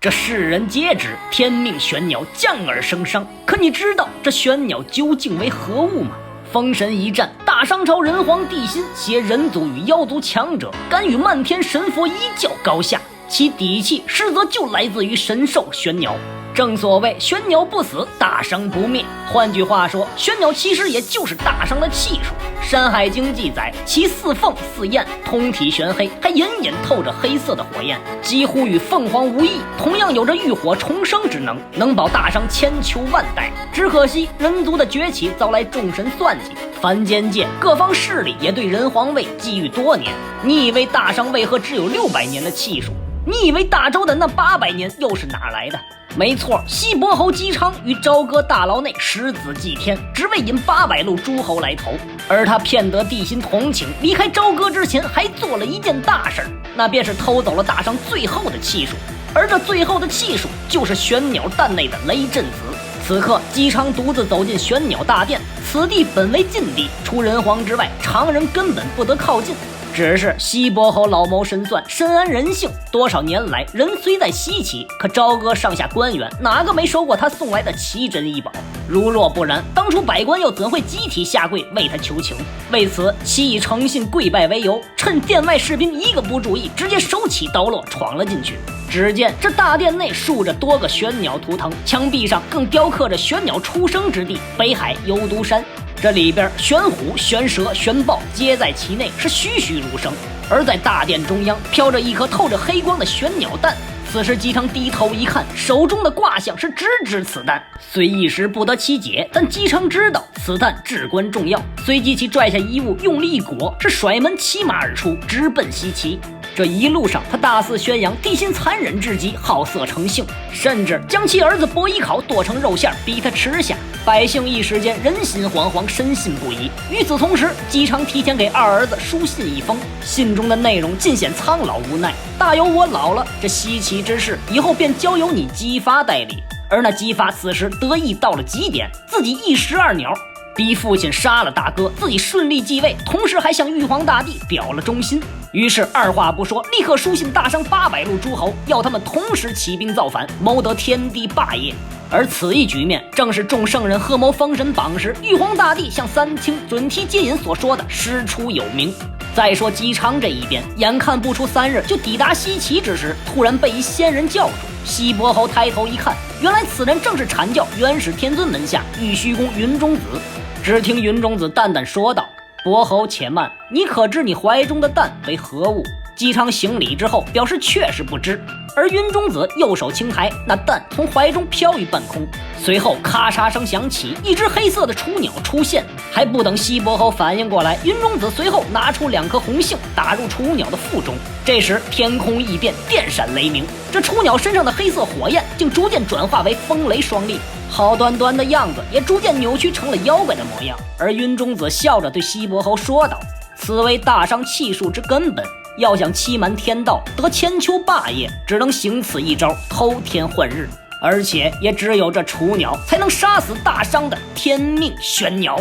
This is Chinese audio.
这世人皆知天命玄鸟降而生商，可你知道这玄鸟究竟为何物吗？封神一战，大商朝人皇帝辛携人族与妖族强者，敢与漫天神佛一较高下，其底气实则就来自于神兽玄鸟。正所谓玄鸟不死，大商不灭。换句话说，玄鸟其实也就是大商的气数。《山海经》记载，其似凤似燕，通体玄黑，还隐隐透着黑色的火焰，几乎与凤凰无异，同样有着浴火重生之能，能保大商千秋万代。只可惜人族的崛起遭来众神算计，凡间界各方势力也对人皇位觊觎多年。你以为大商为何只有600年的气数？你以为大周的那800年又是哪来的？没错，西伯侯姬昌与朝歌大牢内十子祭天，只为引800路诸侯来投。而他骗得帝辛同情，离开朝歌之前还做了一件大事，那便是偷走了大商最后的气数。而这最后的气数就是玄鸟蛋内的雷震子。此刻姬昌独自走进玄鸟大殿，此地本为禁地，除人皇之外，常人根本不得靠近。只是西伯侯老谋深算，深谙人性，多少年来人虽在稀奇，可朝歌上下官员哪个没收过他送来的奇珍异宝？如若不然，当初百官又怎会集体下跪为他求情？为此，其以诚信跪拜为由，趁殿外士兵一个不注意，直接手起刀落闯了进去。只见这大殿内竖着多个玄鸟图腾，墙壁上更雕刻着玄鸟出生之地北海幽都山。这里边玄虎、玄蛇、玄豹皆在其内，是栩栩如生。而在大殿中央飘着一颗透着黑光的玄鸟蛋。此时姬昌低头一看，手中的卦象是直指此蛋，虽一时不得其解，但姬昌知道此蛋至关重要。随即其拽下衣物，用力一裹，是甩门骑马而出，直奔西岐。这一路上他大肆宣扬帝辛残忍至极，好色成性，甚至将其儿子伯邑考剁成肉馅逼他吃下。百姓一时间人心惶惶，深信不疑。与此同时，姬昌提前给二儿子书信一封，信中的内容尽显苍老无奈，大有我老了，这西岐之事以后便交由你姬发代理。而那姬发此时得意到了极点，自己一石二鸟，逼父亲杀了大哥，自己顺利继位，同时还向玉皇大帝表了忠心。于是二话不说，立刻书信大商800路诸侯，要他们同时起兵造反，谋得天地霸业。而此一局面，正是众圣人合谋封神榜时，玉皇大帝向三清准提接引所说的师出有名。再说姬昌这一边，眼看不出3日就抵达西岐之时，突然被一仙人叫住。西伯侯抬头一看，原来此人正是阐教元始天尊门下玉虚宫云中子。只听云中子淡淡说道：“伯侯且慢，你可知你怀中的蛋为何物？”姬昌行礼之后表示确实不知，而云中子右手轻抬，那蛋从怀中飘于半空。随后咔嚓声响起，一只黑色的雏鸟出现。还不等西伯侯反应过来，云中子随后拿出2颗红杏打入雏鸟的腹中。这时天空异变，电闪雷鸣，这雏鸟身上的黑色火焰竟逐渐转化为风雷双厉，好端端的样子也逐渐扭曲成了妖怪的模样。而云中子笑着对西伯侯说道：“此为大商气数之根本，要想欺瞒天道，得千秋霸业，只能行此一招，偷天换日。而且也只有这雏鸟才能杀死大商的天命玄鸟。”